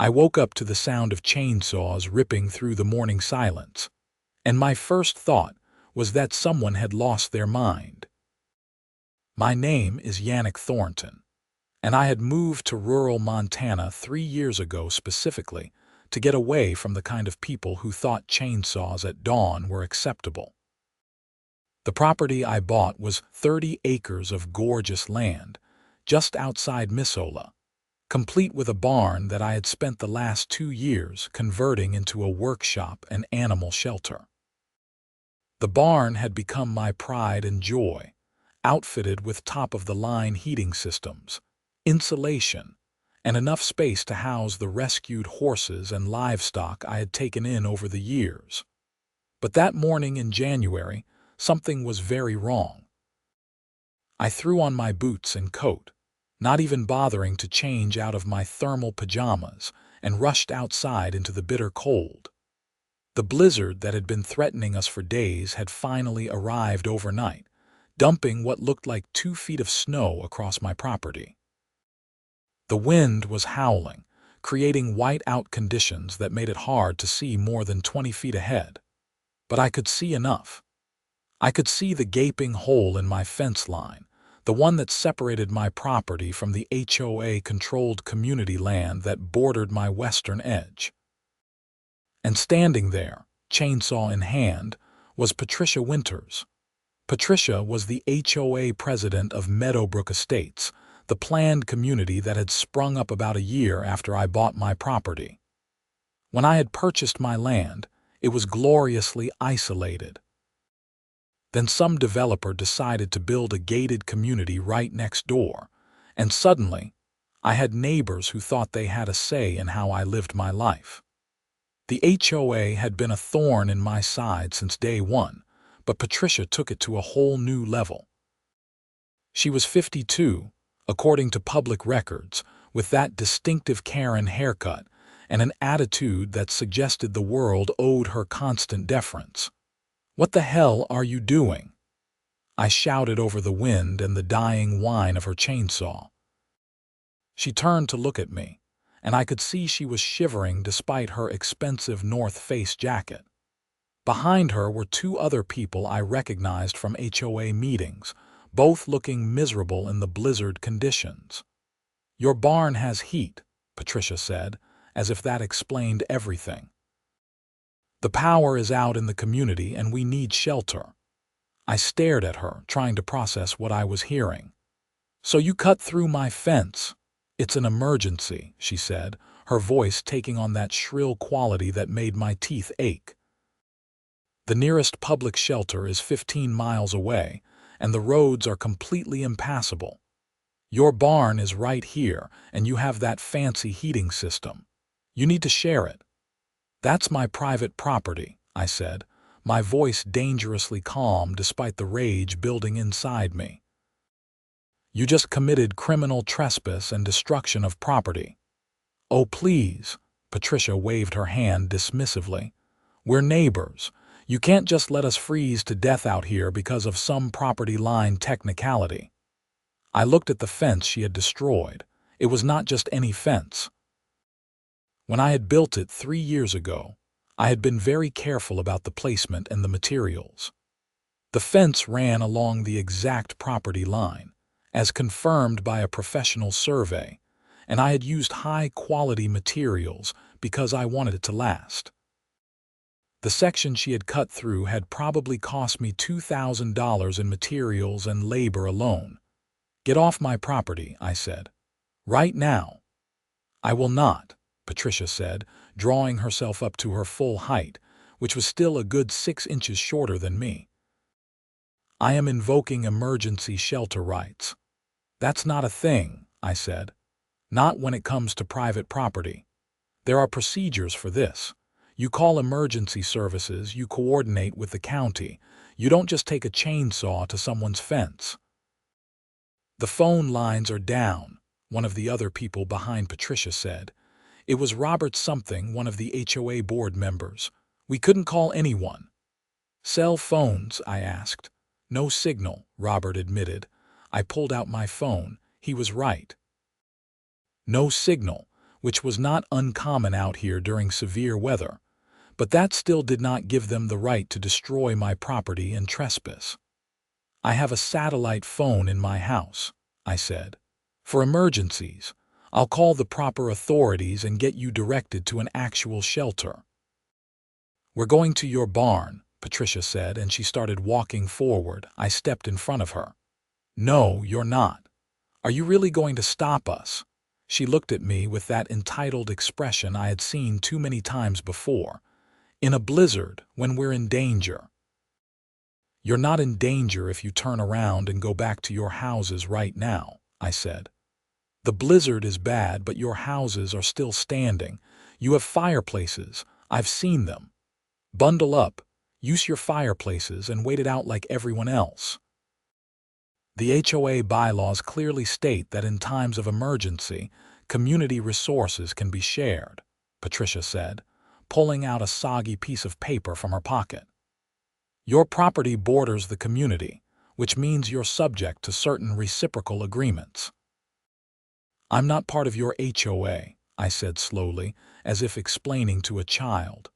I woke up to the sound of chainsaws ripping through the morning silence, and my first thought was that someone had lost their mind. My name is Yannick Thornton, and I had moved to rural Montana 3 years ago specifically to get away from the kind of people who thought chainsaws at dawn were acceptable. The property I bought was 30 acres of gorgeous land, just outside Missoula, complete with a barn that I had spent the last 2 years converting into a workshop and animal shelter. The barn had become my pride and joy, outfitted with top-of-the-line heating systems, insulation, and enough space to house the rescued horses and livestock I had taken in over the years. But that morning in January, something was very wrong. I threw on my boots and coat, not even bothering to change out of my thermal pajamas, and rushed outside into the bitter cold. The blizzard that had been threatening us for days had finally arrived overnight, dumping what looked like 2 feet of snow across my property. The wind was howling, creating white-out conditions that made it hard to see more than 20 feet ahead. But I could see enough. I could see the gaping hole in my fence line, the one that separated my property from the HOA-controlled community land that bordered my western edge. And standing there, chainsaw in hand, was Patricia Winters. Patricia was the HOA president of Meadowbrook Estates, the planned community that had sprung up about a year after I bought my property. When I had purchased my land, it was gloriously isolated. Then some developer decided to build a gated community right next door, and suddenly, I had neighbors who thought they had a say in how I lived my life. The HOA had been a thorn in my side since day one, but Patricia took it to a whole new level. She was 52, according to public records, with that distinctive Karen haircut and an attitude that suggested the world owed her constant deference. "What the hell are you doing?" I shouted over the wind and the dying whine of her chainsaw. She turned to look at me, and I could see she was shivering despite her expensive North Face jacket. Behind her were 2 other people I recognized from HOA meetings, both looking miserable in the blizzard conditions. "Your barn has heat," Patricia said, as if that explained everything. "The power is out in the community and we need shelter." I stared at her, trying to process what I was hearing. "So you cut through my fence?" "It's an emergency," she said, her voice taking on that shrill quality that made my teeth ache. "The nearest public shelter is 15 miles away, and the roads are completely impassable. Your barn is right here, and you have that fancy heating system. You need to share it." "That's my private property," I said, my voice dangerously calm despite the rage building inside me. "You just committed criminal trespass and destruction of property." "Oh, please," Patricia waved her hand dismissively. "We're neighbors. You can't just let us freeze to death out here because of some property line technicality." I looked at the fence she had destroyed. It was not just any fence. When I had built it 3 years ago, I had been very careful about the placement and the materials. The fence ran along the exact property line, as confirmed by a professional survey, and I had used high-quality materials because I wanted it to last. The section she had cut through had probably cost me $2,000 in materials and labor alone. "Get off my property," I said. "Right now." "I will not," Patricia said, drawing herself up to her full height, which was still a good 6 inches shorter than me. "I am invoking emergency shelter rights." "That's not a thing," I said. "Not when it comes to private property. There are procedures for this. You call emergency services, you coordinate with the county. You don't just take a chainsaw to someone's fence." "The phone lines are down," one of the other people behind Patricia said. It was Robert something, one of the HOA board members. "We couldn't call anyone." "Cell phones?" I asked. "No signal," Robert admitted. I pulled out my phone. He was right. "No signal. which was not uncommon out here during severe weather, but that still did not give them the right to destroy my property and trespass. "I have a satellite phone in my house," I said. "For emergencies, I'll call the proper authorities and get you directed to an actual shelter." "We're going to your barn," Patricia said, and she started walking forward. I stepped in front of her. "No, you're not. Are you really going to stop us?" She looked at me with that entitled expression I had seen too many times before. "In a blizzard, when we're in danger." "You're not in danger if you turn around and go back to your houses right now," I said. "The blizzard is bad, but your houses are still standing. You have fireplaces. I've seen them. Bundle up, use your fireplaces, and wait it out like everyone else." "The HOA bylaws clearly state that in times of emergency, community resources can be shared," Patricia said, pulling out a soggy piece of paper from her pocket. "Your property borders the community, which means you're subject to certain reciprocal agreements." "I'm not part of your HOA," I said slowly, as if explaining to a child.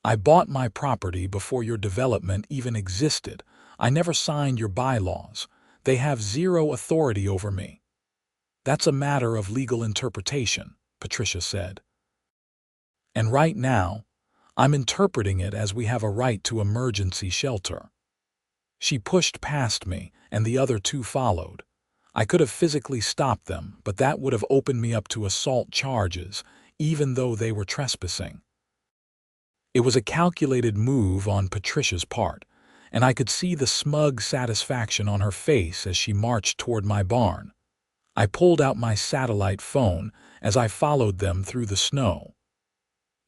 "I bought my property before your development even existed. I never signed your bylaws. They have zero authority over me." "That's a matter of legal interpretation," Patricia said. "And right now, I'm interpreting it as we have a right to emergency shelter." She pushed past me, and the other two followed. I could have physically stopped them, but that would have opened me up to assault charges, even though they were trespassing. It was a calculated move on Patricia's part, and I could see the smug satisfaction on her face as she marched toward my barn. I pulled out my satellite phone as I followed them through the snow.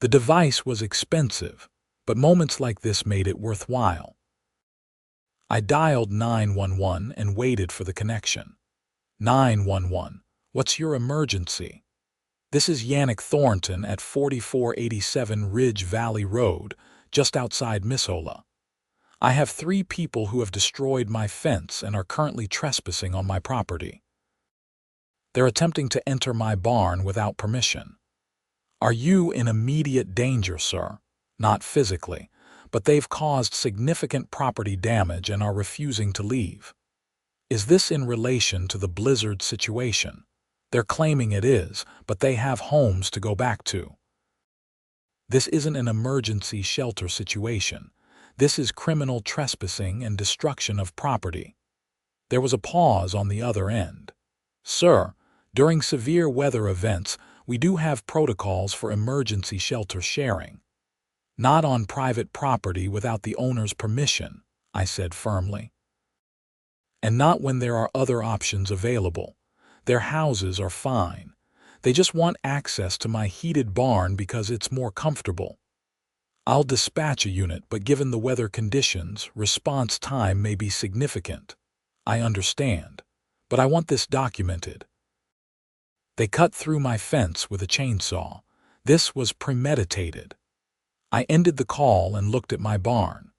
The device was expensive, but moments like this made it worthwhile. I dialed 911 and waited for the connection. "911, what's your emergency?" "This is Yannick Thornton at 4487 Ridge Valley Road, just outside Missoula. I have 3 people who have destroyed my fence and are currently trespassing on my property. They're attempting to enter my barn without permission." "Are you in immediate danger, sir?" "Not physically, but they've caused significant property damage and are refusing to leave." "Is this in relation to the blizzard situation?" "They're claiming it is, but they have homes to go back to." "This isn't an emergency shelter situation. This is criminal trespassing and destruction of property." There was a pause on the other end. "Sir, during severe weather events, we do have protocols for emergency shelter sharing. Not on private property without the owner's permission," I said firmly. "And not when there are other options available. Their houses are fine. They just want access to my heated barn because it's more comfortable. I'll dispatch a unit, but given the weather conditions, response time may be significant." "I understand, but I want this documented." "They cut through my fence with a chainsaw. This was premeditated." I ended the call and looked at my barn.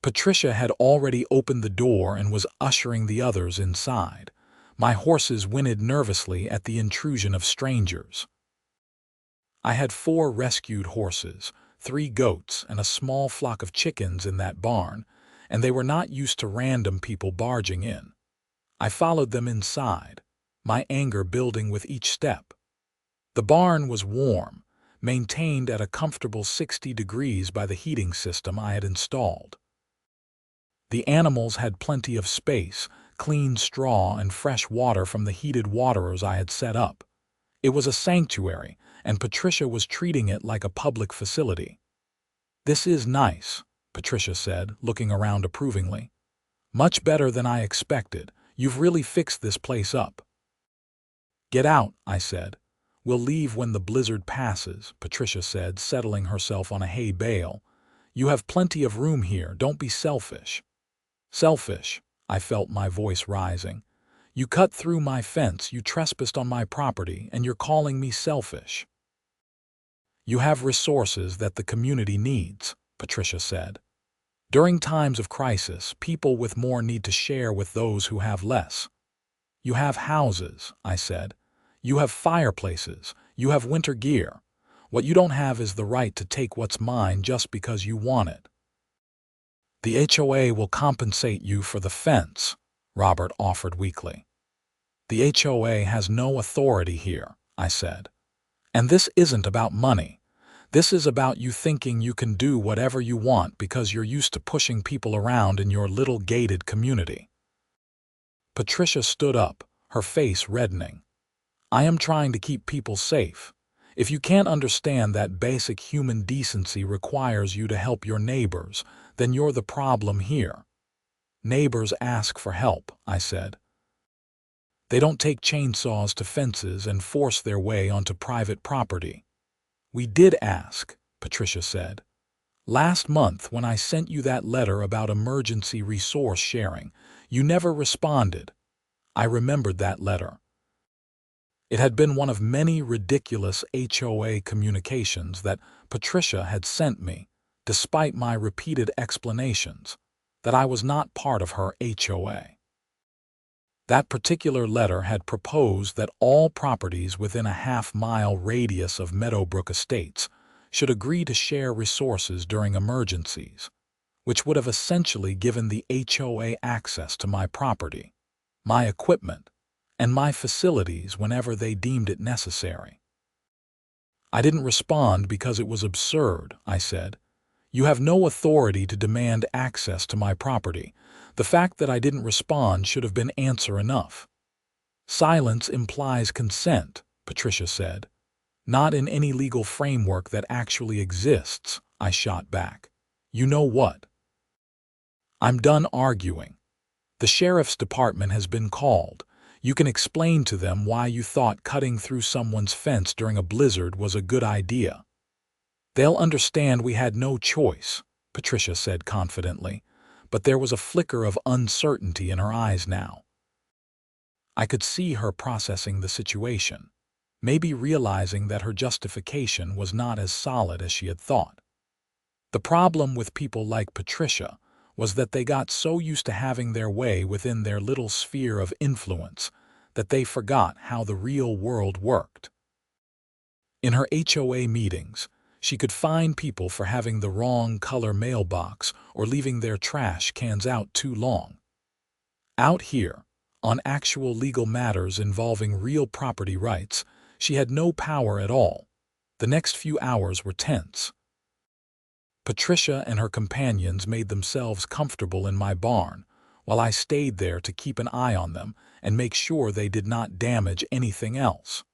Patricia had already opened the door and was ushering the others inside. My horses whinnied nervously at the intrusion of strangers. I had 4 rescued horses, 3 goats, and a small flock of chickens in that barn, and they were not used to random people barging in. I followed them inside, my anger building with each step. The barn was warm, maintained at a comfortable 60 degrees by the heating system I had installed. The animals had plenty of space, clean straw, and fresh water from the heated waterers I had set up. It was a sanctuary, and Patricia was treating it like a public facility. "This is nice," Patricia said, looking around approvingly. "Much better than I expected. You've really fixed this place up." "Get out," I said. "We'll leave when the blizzard passes," Patricia said, settling herself on a hay bale. "You have plenty of room here. Don't be selfish." "Selfish?" I felt my voice rising. "You cut through my fence, you trespassed on my property, and you're calling me selfish." "You have resources that the community needs," Patricia said. "During times of crisis, people with more need to share with those who have less." "You have houses," I said. "You have fireplaces. You have winter gear. What you don't have is the right to take what's mine just because you want it." "The HOA will compensate you for the fence," Robert offered weakly. "The HOA has no authority here," I said. "And this isn't about money. This is about you thinking you can do whatever you want because you're used to pushing people around in your little gated community." Patricia stood up, her face reddening. "I am trying to keep people safe. If you can't understand that basic human decency requires you to help your neighbors, then you're the problem here." "Neighbors ask for help," I said. "They don't take chainsaws to fences and force their way onto private property." "We did ask," Patricia said. "Last month when I sent you that letter about emergency resource sharing, you never responded." I remembered that letter. It had been one of many ridiculous HOA communications that Patricia had sent me, despite my repeated explanations that I was not part of her HOA. That particular letter had proposed that all properties within a half-mile radius of Meadowbrook Estates should agree to share resources during emergencies, which would have essentially given the HOA access to my property, my equipment, and my facilities whenever they deemed it necessary. "I didn't respond because it was absurd," I said. "You have no authority to demand access to my property. The fact that I didn't respond should have been answer enough." "Silence implies consent," Patricia said. "Not in any legal framework that actually exists," I shot back. "You know what? I'm done arguing. The sheriff's department has been called. You can explain to them why you thought cutting through someone's fence during a blizzard was a good idea." "They'll understand we had no choice," Patricia said confidently, but there was a flicker of uncertainty in her eyes now. I could see her processing the situation, maybe realizing that her justification was not as solid as she had thought. The problem with people like Patricia was that they got so used to having their way within their little sphere of influence that they forgot how the real world worked. In her HOA meetings, she could fine people for having the wrong color mailbox or leaving their trash cans out too long. Out here, on actual legal matters involving real property rights, she had no power at all. The next few hours were tense. Patricia and her companions made themselves comfortable in my barn, while I stayed there to keep an eye on them and make sure they did not damage anything else.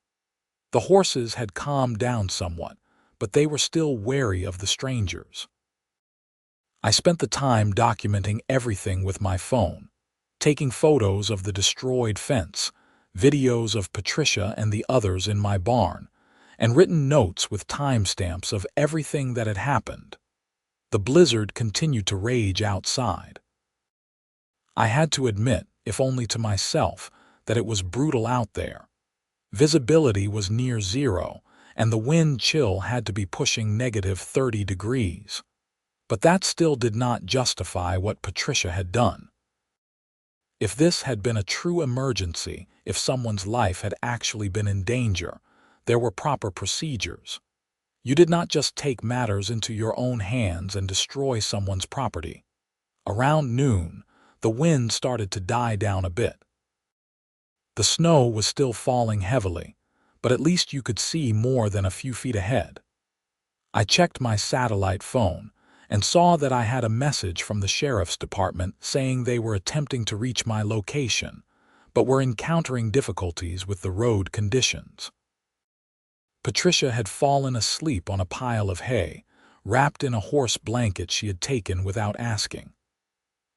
The horses had calmed down somewhat, but they were still wary of the strangers. I spent the time documenting everything with my phone, taking photos of the destroyed fence, videos of Patricia and the others in my barn, and written notes with timestamps of everything that had happened. The blizzard continued to rage outside. I had to admit, if only to myself, that it was brutal out there. Visibility was near zero, and the wind chill had to be pushing -30 degrees. But that still did not justify what Patricia had done. If this had been a true emergency, if someone's life had actually been in danger, there were proper procedures. You did not just take matters into your own hands and destroy someone's property. Around noon, the wind started to die down a bit. The snow was still falling heavily, but at least you could see more than a few feet ahead. I checked my satellite phone and saw that I had a message from the sheriff's department saying they were attempting to reach my location, but were encountering difficulties with the road conditions. Patricia had fallen asleep on a pile of hay, wrapped in a horse blanket she had taken without asking.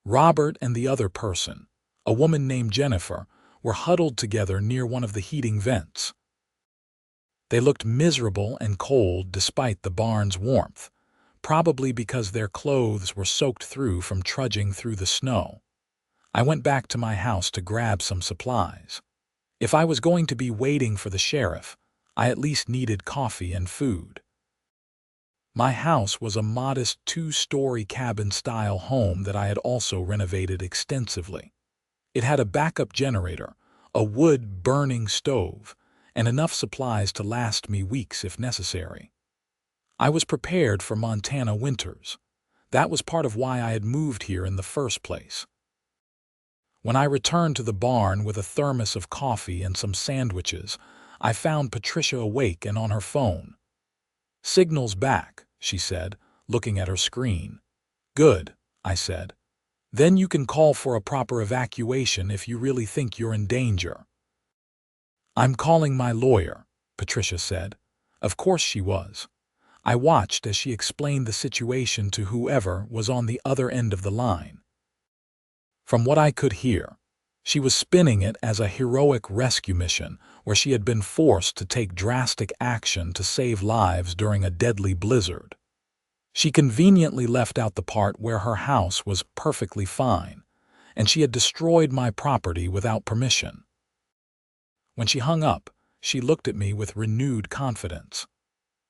Robert and the other person, a woman named Jennifer, were huddled together near one of the heating vents. They looked miserable and cold despite the barn's warmth, probably because their clothes were soaked through from trudging through the snow. I went back to my house to grab some supplies. If I was going to be waiting for the sheriff, I at least needed coffee and food. My house was a modest 2-story cabin-style home that I had also renovated extensively. It had a backup generator, a wood-burning stove, and enough supplies to last me weeks if necessary. I was prepared for Montana winters. That was part of why I had moved here in the first place. When I returned to the barn with a thermos of coffee and some sandwiches, I found Patricia awake and on her phone. "Signal's back," she said, looking at her screen. "Good," I said. "Then you can call for a proper evacuation if you really think you're in danger." "I'm calling my lawyer," Patricia said. Of course she was. I watched as she explained the situation to whoever was on the other end of the line. From what I could hear, she was spinning it as a heroic rescue mission where she had been forced to take drastic action to save lives during a deadly blizzard. She conveniently left out the part where her house was perfectly fine, and she had destroyed my property without permission. When she hung up, she looked at me with renewed confidence.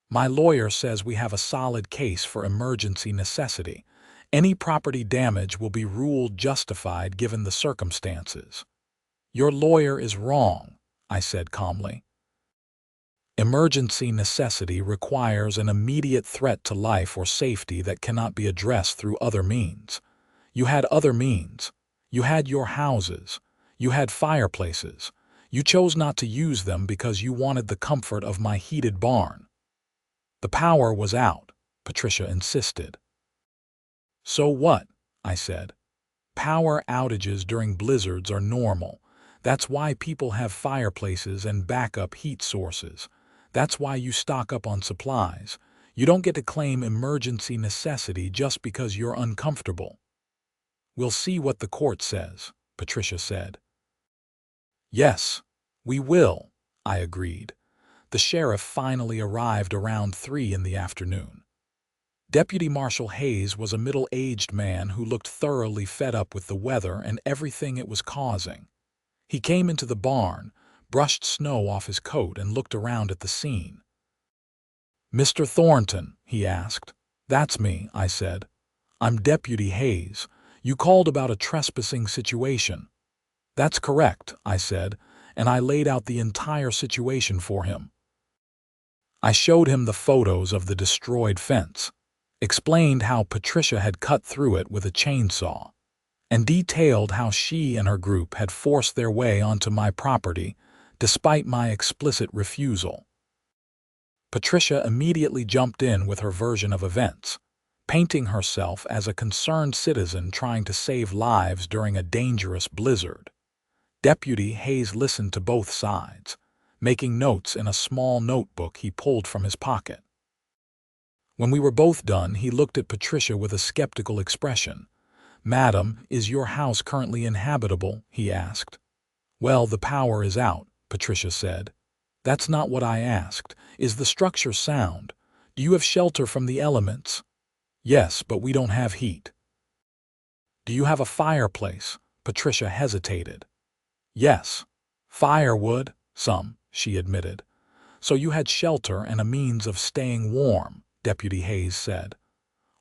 "My lawyer says we have a solid case for emergency necessity. Any property damage will be ruled justified given the circumstances." "Your lawyer is wrong," I said calmly. Emergency necessity requires an immediate threat to life or safety that cannot be addressed through other means. You had other means. You had your houses. You had fireplaces. You chose not to use them because you wanted the comfort of my heated barn. "The power was out," Patricia insisted. "So what?" I said. "Power outages during blizzards are normal. That's why people have fireplaces and backup heat sources. That's why you stock up on supplies. You don't get to claim emergency necessity just because you're uncomfortable." "We'll see what the court says," Patricia said. "Yes, we will," I agreed. The sheriff finally arrived around 3 in the afternoon. Deputy Marshal Hayes was a middle-aged man who looked thoroughly fed up with the weather and everything it was causing. He came into the barn, brushed snow off his coat, and looked around at the scene. "Mr. Thornton," he asked. "That's me," I said. "I'm Deputy Hayes. You called about a trespassing situation." "That's correct," I said, and I laid out the entire situation for him. I showed him the photos of the destroyed fence, explained how Patricia had cut through it with a chainsaw, and detailed how she and her group had forced their way onto my property despite my explicit refusal. Patricia immediately jumped in with her version of events, painting herself as a concerned citizen trying to save lives during a dangerous blizzard. Deputy Hayes listened to both sides, making notes in a small notebook he pulled from his pocket. When we were both done, he looked at Patricia with a skeptical expression. "Madam, is your house currently inhabitable?" he asked. "Well, the power is out," Patricia said. "That's not what I asked. Is the structure sound? Do you have shelter from the elements?" "Yes, but we don't have heat." "Do you have a fireplace?" Patricia hesitated. "Yes. Firewood, some," she admitted. "So you had shelter and a means of staying warm," Deputy Hayes said.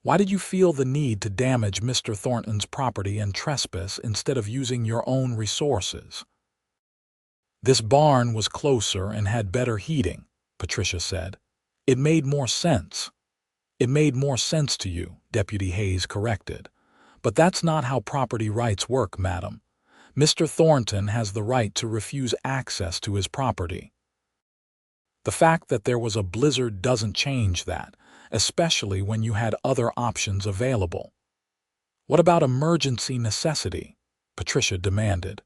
"Why did you feel the need to damage Mr. Thornton's property and trespass instead of using your own resources?" "This barn was closer and had better heating," Patricia said. "It made more sense." "It made more sense to you," Deputy Hayes corrected. "But that's not how property rights work, madam. Mr. Thornton has the right to refuse access to his property. The fact that there was a blizzard doesn't change that, especially when you had other options available." "What about emergency necessity?" Patricia demanded.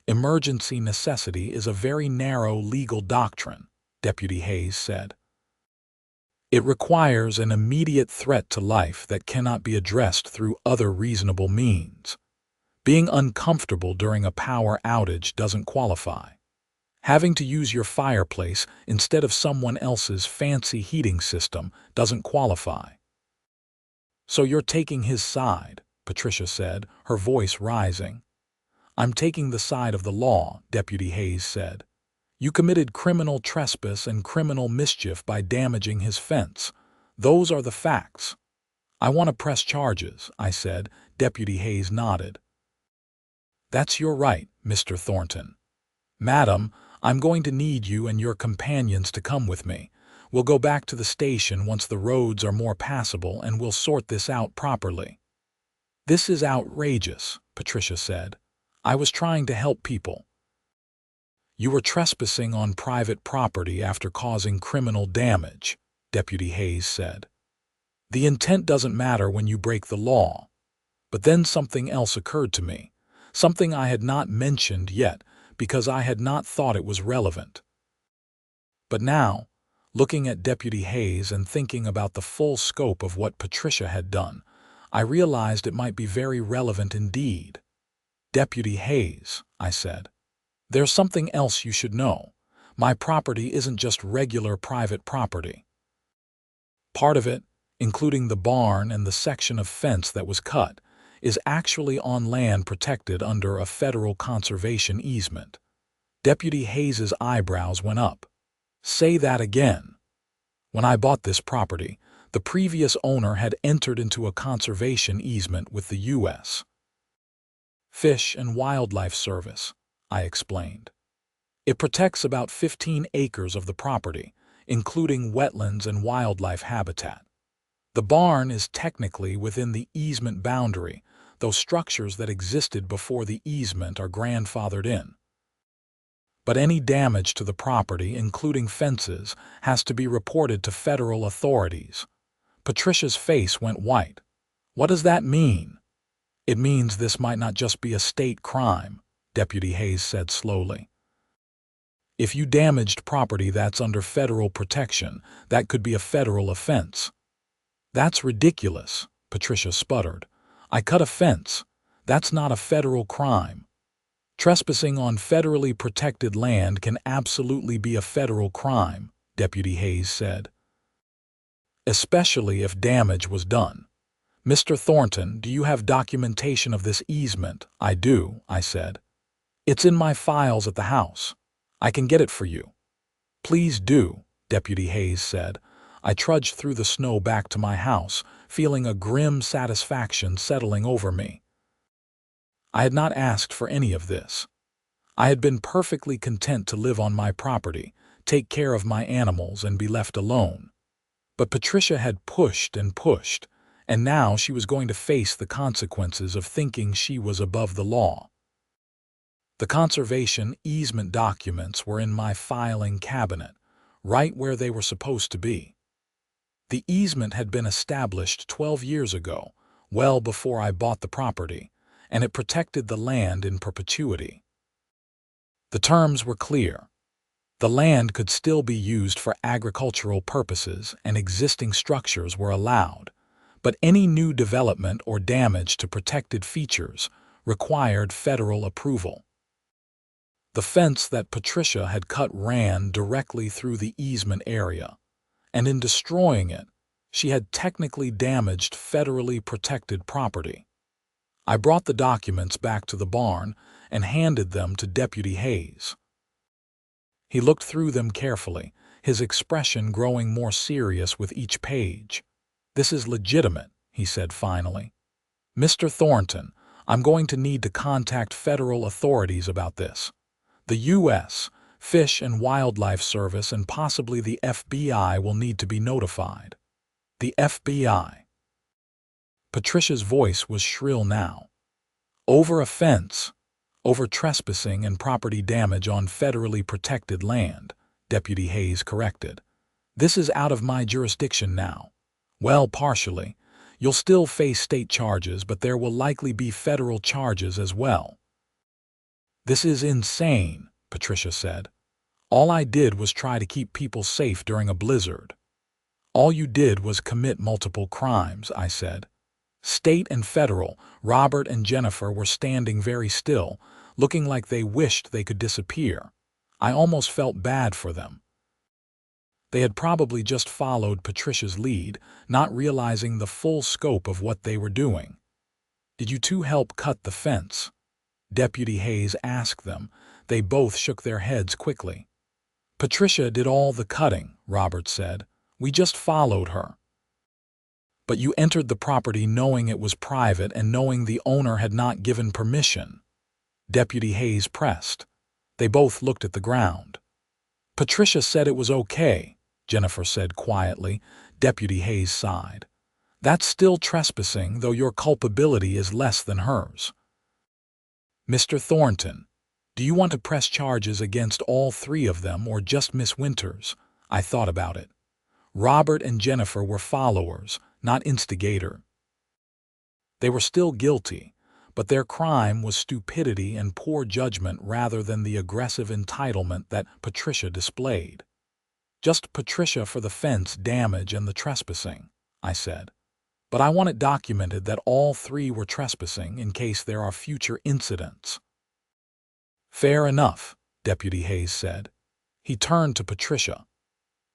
"Emergency necessity is a very narrow legal doctrine," Deputy Hayes said. "It requires an immediate threat to life that cannot be addressed through other reasonable means. Being uncomfortable during a power outage doesn't qualify. Having to use your fireplace instead of someone else's fancy heating system doesn't qualify." "So you're taking his side," Patricia said, her voice rising. "I'm taking the side of the law," Deputy Hayes said. "You committed criminal trespass and criminal mischief by damaging his fence. Those are the facts." "I want to press charges," I said. Deputy Hayes nodded. "That's your right, Mr. Thornton. Madam, I'm going to need you and your companions to come with me. We'll go back to the station once the roads are more passable and we'll sort this out properly." "This is outrageous," Patricia said. "I was trying to help people." "You were trespassing on private property after causing criminal damage," Deputy Hayes said. "The intent doesn't matter when you break the law." But then something else occurred to me, something I had not mentioned yet because I had not thought it was relevant. But now, looking at Deputy Hayes and thinking about the full scope of what Patricia had done, I realized it might be very relevant indeed. "Deputy Hayes," I said, "there's something else you should know. My property isn't just regular private property. Part of it, including the barn and the section of fence that was cut, is actually on land protected under a federal conservation easement." Deputy Hayes's eyebrows went up. "Say that again." "When I bought this property, the previous owner had entered into a conservation easement with the U.S. Fish and Wildlife Service," I explained. "It protects about 15 acres of the property, including wetlands and wildlife habitat. The barn is technically within the easement boundary, though structures that existed before the easement are grandfathered in. But any damage to the property, including fences, has to be reported to federal authorities." Patricia's face went white. "What does that mean?" "It means this might not just be a state crime," Deputy Hayes said slowly. "If you damaged property that's under federal protection, that could be a federal offense." "That's ridiculous," Patricia sputtered. "I cut a fence. That's not a federal crime." "Trespassing on federally protected land can absolutely be a federal crime," Deputy Hayes said. "Especially if damage was done. Mr. Thornton, do you have documentation of this easement?" "I do," I said. "It's in my files at the house. I can get it for you." "Please do," Deputy Hayes said. I trudged through the snow back to my house, feeling a grim satisfaction settling over me. I had not asked for any of this. I had been perfectly content to live on my property, take care of my animals, and be left alone. But Patricia had pushed and pushed, and now she was going to face the consequences of thinking she was above the law. The conservation easement documents were in my filing cabinet, right where they were supposed to be. The easement had been established 12 years ago, well before I bought the property, and it protected the land in perpetuity. The terms were clear. The land could still be used for agricultural purposes and existing structures were allowed, but any new development or damage to protected features required federal approval. The fence that Patricia had cut ran directly through the easement area, and in destroying it, she had technically damaged federally protected property. I brought the documents back to the barn and handed them to Deputy Hayes. He looked through them carefully, his expression growing more serious with each page. "This is legitimate," he said finally. "Mr. Thornton, I'm going to need to contact federal authorities about this. The U.S. Fish and Wildlife Service and possibly the FBI will need to be notified." "The FBI?" Patricia's voice was shrill now. "Over a fence, over trespassing and property damage on federally protected land," Deputy Hayes corrected. "This is out of my jurisdiction now." "Well, partially. You'll still face state charges, but there will likely be federal charges as well." "This is insane," Patricia said. "All I did was try to keep people safe during a blizzard." "All you did was commit multiple crimes," I said. State and federal, Robert and Jennifer were standing very still, looking like they wished they could disappear. I almost felt bad for them. They had probably just followed Patricia's lead, not realizing the full scope of what they were doing. "Did you two help cut the fence?" Deputy Hayes asked them. They both shook their heads quickly. "Patricia did all the cutting," Robert said. "We just followed her." "But you entered the property knowing it was private and knowing the owner had not given permission," Deputy Hayes pressed. They both looked at the ground. Patricia said it was okay, Jennifer said quietly. Deputy Hayes sighed. That's still trespassing, though your culpability is less than hers. Mr. Thornton, do you want to press charges against all three of them or just Miss Winters? I thought about it. Robert and Jennifer were followers, not instigator. They were still guilty, but their crime was stupidity and poor judgment rather than the aggressive entitlement that Patricia displayed. Just Patricia for the fence damage and the trespassing, I said. But I want it documented that all three were trespassing in case there are future incidents. Fair enough, Deputy Hayes said. He turned to Patricia.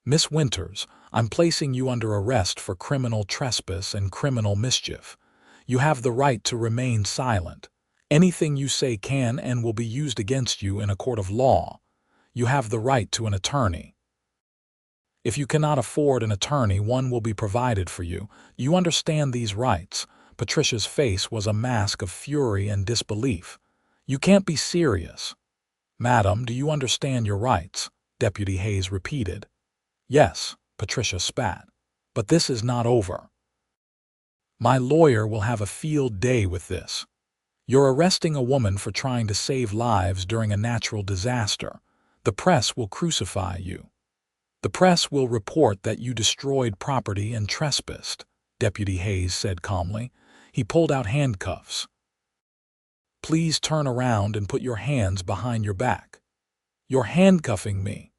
Miss Winters, I'm placing you under arrest for criminal trespass and criminal mischief. You have the right to remain silent. Anything you say can and will be used against you in a court of law. You have the right to an attorney. If you cannot afford an attorney, one will be provided for you. You understand these rights. Patricia's face was a mask of fury and disbelief. You can't be serious. Madam, do you understand your rights? Deputy Hayes repeated. Yes, Patricia spat. But this is not over. My lawyer will have a field day with this. You're arresting a woman for trying to save lives during a natural disaster. The press will crucify you. The press will report that you destroyed property and trespassed, Deputy Hayes said calmly. He pulled out handcuffs. Please turn around and put your hands behind your back. You're handcuffing me.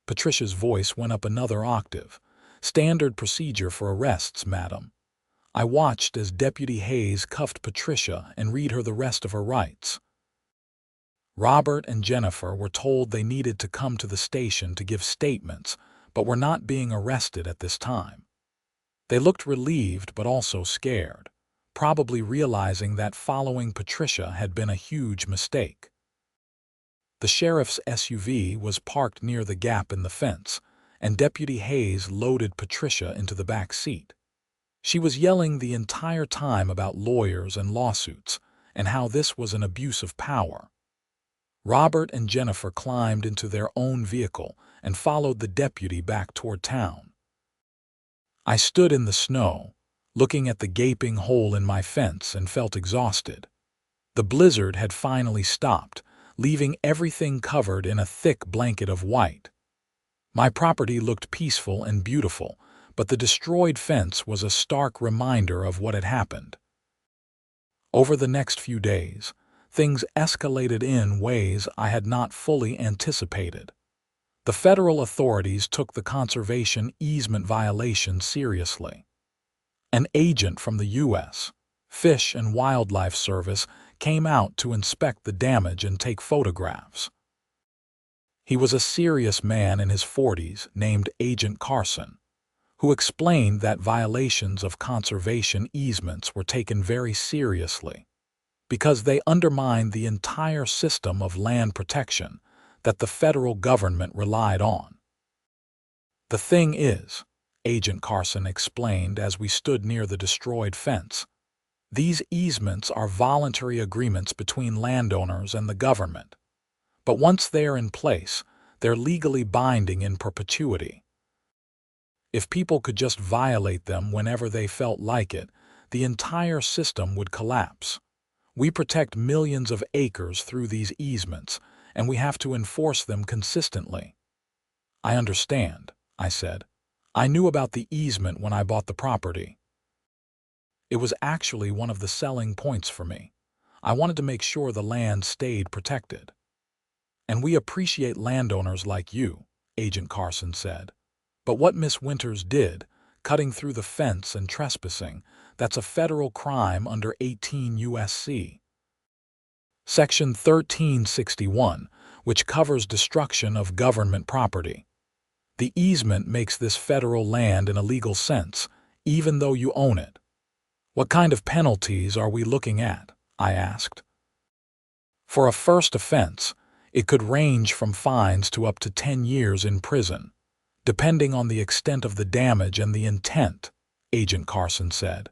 Patricia's voice went up another octave. Standard procedure for arrests, madam. I watched as Deputy Hayes cuffed Patricia and read her the rest of her rights. Robert and Jennifer were told they needed to come to the station to give statements, but were not being arrested at this time. They looked relieved but also scared, probably realizing that following Patricia had been a huge mistake. The sheriff's SUV was parked near the gap in the fence, and Deputy Hayes loaded Patricia into the back seat. She was yelling the entire time about lawyers and lawsuits, and how this was an abuse of power. Robert and Jennifer climbed into their own vehicle and followed the deputy back toward town. I stood in the snow, looking at the gaping hole in my fence, and felt exhausted. The blizzard had finally stopped, leaving everything covered in a thick blanket of white. My property looked peaceful and beautiful, but the destroyed fence was a stark reminder of what had happened. Over the next few days, things escalated in ways I had not fully anticipated. The federal authorities took the conservation easement violation seriously. An agent from the U.S. Fish and Wildlife Service came out to inspect the damage and take photographs. He was a serious man in his 40s named Agent Carson, who explained that violations of conservation easements were taken very seriously because they undermined the entire system of land protection that the federal government relied on. The thing is, Agent Carson explained as we stood near the destroyed fence, these easements are voluntary agreements between landowners and the government. But once they are in place, they're legally binding in perpetuity. If people could just violate them whenever they felt like it, the entire system would collapse. We protect millions of acres through these easements, and we have to enforce them consistently. I understand, I said. I knew about the easement when I bought the property. It was actually one of the selling points for me. I wanted to make sure the land stayed protected. And we appreciate landowners like you, Agent Carson said. But what Miss Winters did, cutting through the fence and trespassing, that's a federal crime under 18 U.S.C. Section 1361, which covers destruction of government property. The easement makes this federal land in a legal sense, even though you own it. What kind of penalties are we looking at? I asked. For a first offense, it could range from fines to up to 10 years in prison, depending on the extent of the damage and the intent, Agent Carson said.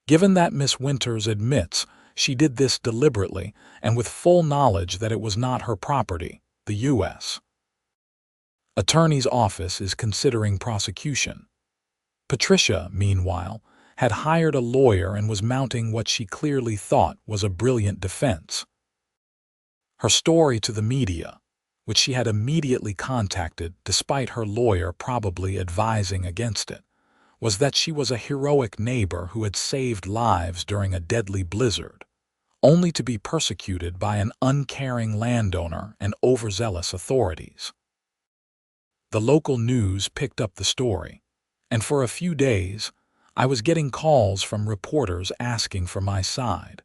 Given that Miss Winters admits she did this deliberately and with full knowledge that it was not her property, the U.S. Attorney's Office is considering prosecution. Patricia, meanwhile, had hired a lawyer and was mounting what she clearly thought was a brilliant defense. Her story to the media, which she had immediately contacted despite her lawyer probably advising against it, was that she was a heroic neighbor who had saved lives during a deadly blizzard, only to be persecuted by an uncaring landowner and overzealous authorities. The local news picked up the story, and for a few days, I was getting calls from reporters asking for my side.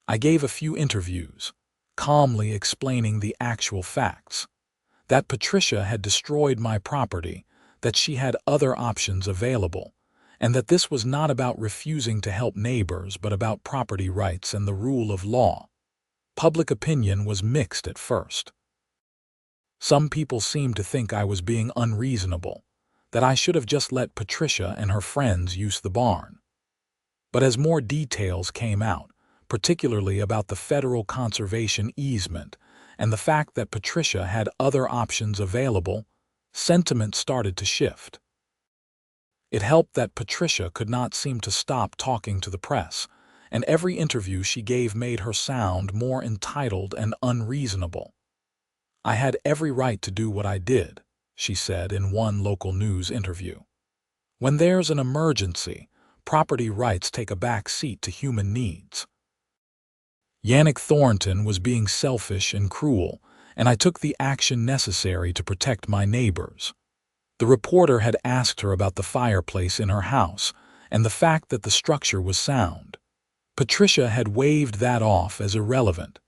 I gave a few interviews, calmly explaining the actual facts, that Patricia had destroyed my property, that she had other options available, and that this was not about refusing to help neighbors but about property rights and the rule of law. Public opinion was mixed at first. Some people seemed to think I was being unreasonable, that I should have just let Patricia and her friends use the barn. But as more details came out, particularly about the federal conservation easement and the fact that Patricia had other options available, sentiment started to shift. It helped that Patricia could not seem to stop talking to the press, and every interview she gave made her sound more entitled and unreasonable. "I had every right to do what I did," she said in one local news interview. "When there's an emergency, property rights take a back seat to human needs." Yannick Thornton was being selfish and cruel, and I took the action necessary to protect my neighbors. The reporter had asked her about the fireplace in her house and the fact that the structure was sound. Patricia had waved that off as irrelevant.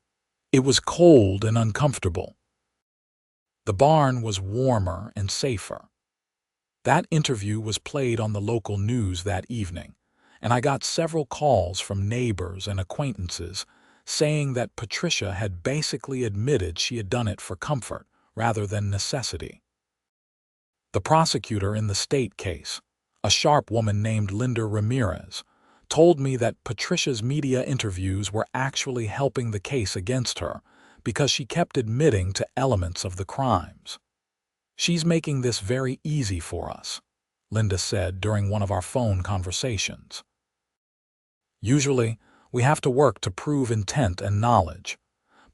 It was cold and uncomfortable. The barn was warmer and safer. That interview was played on the local news that evening, and I got several calls from neighbors and acquaintances saying that Patricia had basically admitted she had done it for comfort rather than necessity. The prosecutor in the state case, a sharp woman named Linda Ramirez, told me that Patricia's media interviews were actually helping the case against her because she kept admitting to elements of the crimes. "She's making this very easy for us," Linda said during one of our phone conversations. "Usually, we have to work to prove intent and knowledge,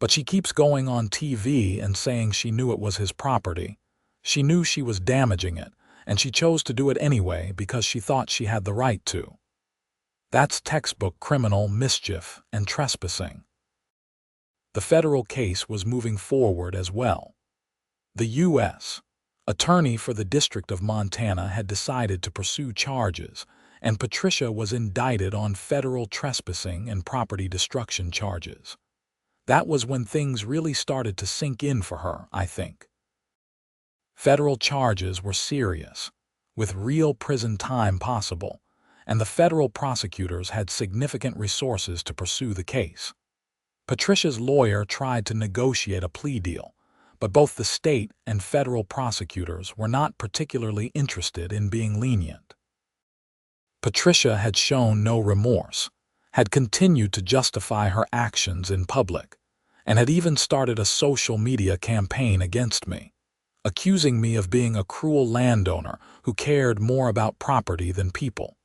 but she keeps going on TV and saying she knew it was his property. She knew she was damaging it, and she chose to do it anyway because she thought she had the right to. That's textbook criminal mischief and trespassing." The federal case was moving forward as well. The U.S. attorney for the District of Montana had decided to pursue charges, and Patricia was indicted on federal trespassing and property destruction charges. That was when things really started to sink in for her, I think. Federal charges were serious, with real prison time possible, and the federal prosecutors had significant resources to pursue the case. Patricia's lawyer tried to negotiate a plea deal, but both the state and federal prosecutors were not particularly interested in being lenient. Patricia had shown no remorse, had continued to justify her actions in public, and had even started a social media campaign against me, accusing me of being a cruel landowner who cared more about property than people.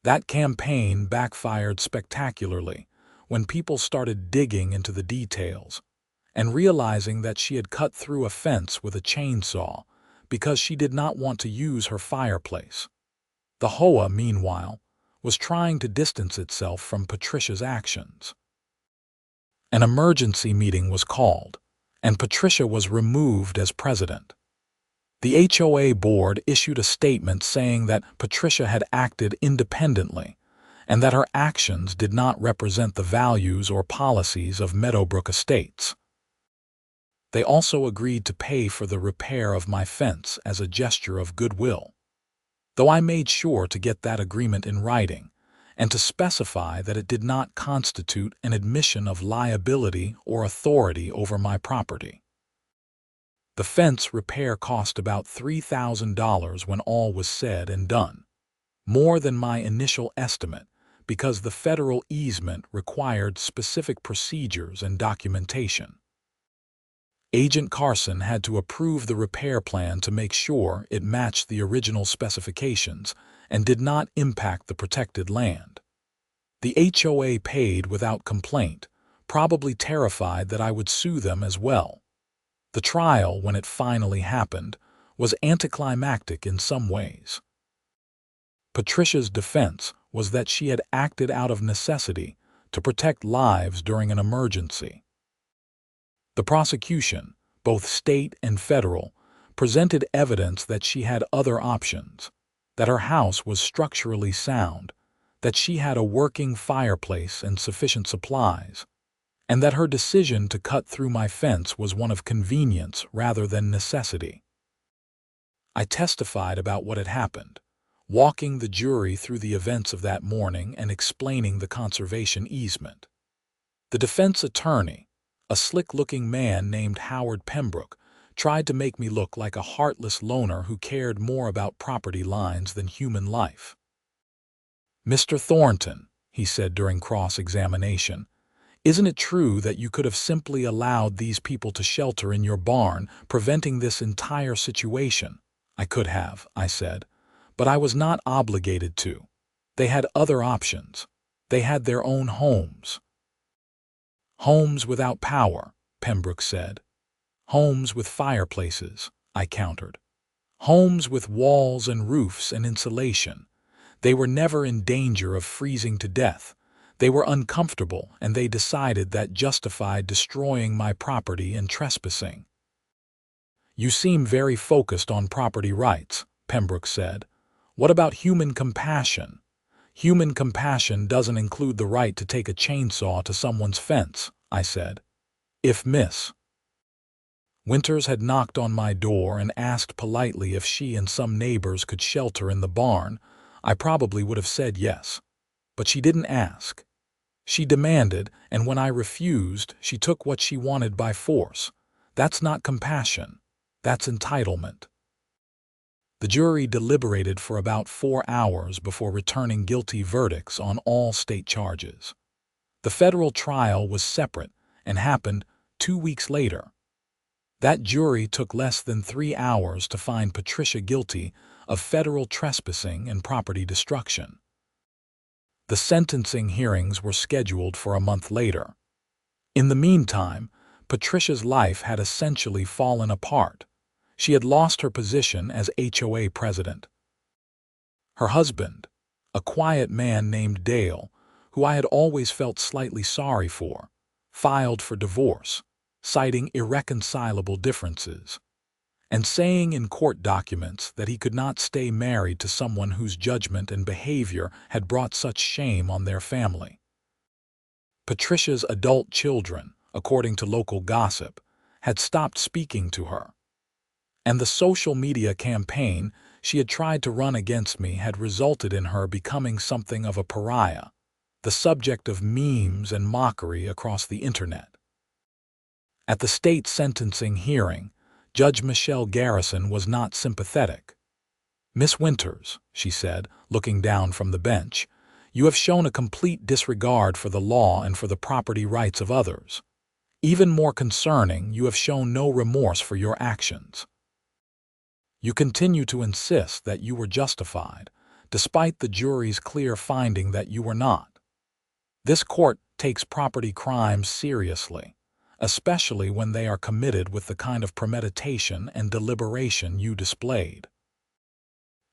That campaign backfired spectacularly when people started digging into the details and realizing that she had cut through a fence with a chainsaw because she did not want to use her fireplace. The HOA, meanwhile, was trying to distance itself from Patricia's actions. An emergency meeting was called, and Patricia was removed as president. The HOA board issued a statement saying that Patricia had acted independently and that her actions did not represent the values or policies of Meadowbrook Estates. They also agreed to pay for the repair of my fence as a gesture of goodwill, though I made sure to get that agreement in writing and to specify that it did not constitute an admission of liability or authority over my property. The fence repair cost about $3,000 when all was said and done, more than my initial estimate because the federal easement required specific procedures and documentation. Agent Carson had to approve the repair plan to make sure it matched the original specifications and did not impact the protected land. The HOA paid without complaint, probably terrified that I would sue them as well. The trial, when it finally happened, was anticlimactic in some ways. Patricia's defense was that she had acted out of necessity to protect lives during an emergency. The prosecution, both state and federal, presented evidence that she had other options, that her house was structurally sound, that she had a working fireplace and sufficient supplies, and that her decision to cut through my fence was one of convenience rather than necessity. I testified about what had happened, walking the jury through the events of that morning and explaining the conservation easement. The defense attorney, a slick-looking man named Howard Pembroke, tried to make me look like a heartless loner who cared more about property lines than human life. "Mr. Thornton," he said during cross-examination, "isn't it true that you could have simply allowed these people to shelter in your barn, preventing this entire situation?" "I could have," I said, "but I was not obligated to. They had other options. They had their own homes." "Homes without power," Pembroke said. "Homes with fireplaces," I countered. "Homes with walls and roofs and insulation. They were never in danger of freezing to death. They were uncomfortable, and they decided that justified destroying my property and trespassing." "You seem very focused on property rights," Pembroke said. "What about human compassion?" "Human compassion doesn't include the right to take a chainsaw to someone's fence," I said. "If Miss Winters had knocked on my door and asked politely if she and some neighbors could shelter in the barn, I probably would have said yes. But she didn't ask. She demanded, and when I refused, she took what she wanted by force. That's not compassion. That's entitlement. The jury deliberated for about 4 hours before returning guilty verdicts on all state charges. The federal trial was separate and happened 2 weeks later. That jury took less than 3 hours to find Patricia guilty of federal trespassing and property destruction. The sentencing hearings were scheduled for a month later. In the meantime, Patricia's life had essentially fallen apart. She had lost her position as HOA president. Her husband, a quiet man named Dale, who I had always felt slightly sorry for, filed for divorce, citing irreconcilable differences, and saying in court documents that he could not stay married to someone whose judgment and behavior had brought such shame on their family. Patricia's adult children, according to local gossip, had stopped speaking to her. And the social media campaign she had tried to run against me had resulted in her becoming something of a pariah, the subject of memes and mockery across the internet. At the state sentencing hearing, Judge Michelle Garrison was not sympathetic. "Miss Winters," she said, looking down from the bench, "you have shown a complete disregard for the law and for the property rights of others. Even more concerning, you have shown no remorse for your actions. You continue to insist that you were justified, despite the jury's clear finding that you were not. This court takes property crimes seriously, especially when they are committed with the kind of premeditation and deliberation you displayed.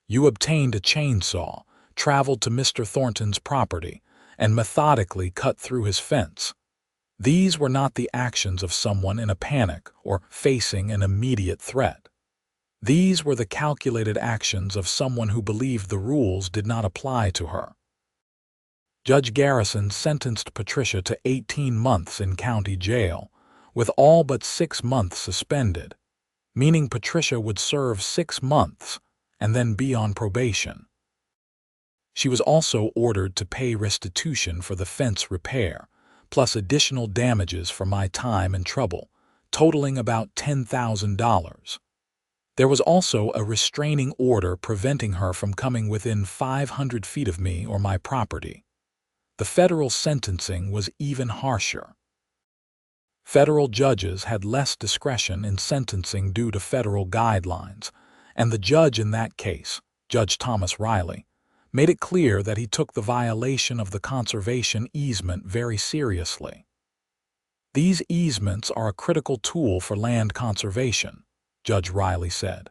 You obtained a chainsaw, traveled to Mr. Thornton's property, and methodically cut through his fence. These were not the actions of someone in a panic or facing an immediate threat. These were the calculated actions of someone who believed the rules did not apply to her." Judge Garrison sentenced Patricia to 18 months in county jail, with all but 6 months suspended, meaning Patricia would serve 6 months and then be on probation. She was also ordered to pay restitution for the fence repair, plus additional damages for my time and trouble, totaling about $10,000. There was also a restraining order preventing her from coming within 500 feet of me or my property. The federal sentencing was even harsher. Federal judges had less discretion in sentencing due to federal guidelines, and the judge in that case, Judge Thomas Riley, made it clear that he took the violation of the conservation easement very seriously. These easements are a critical tool for land conservation, Judge Riley said.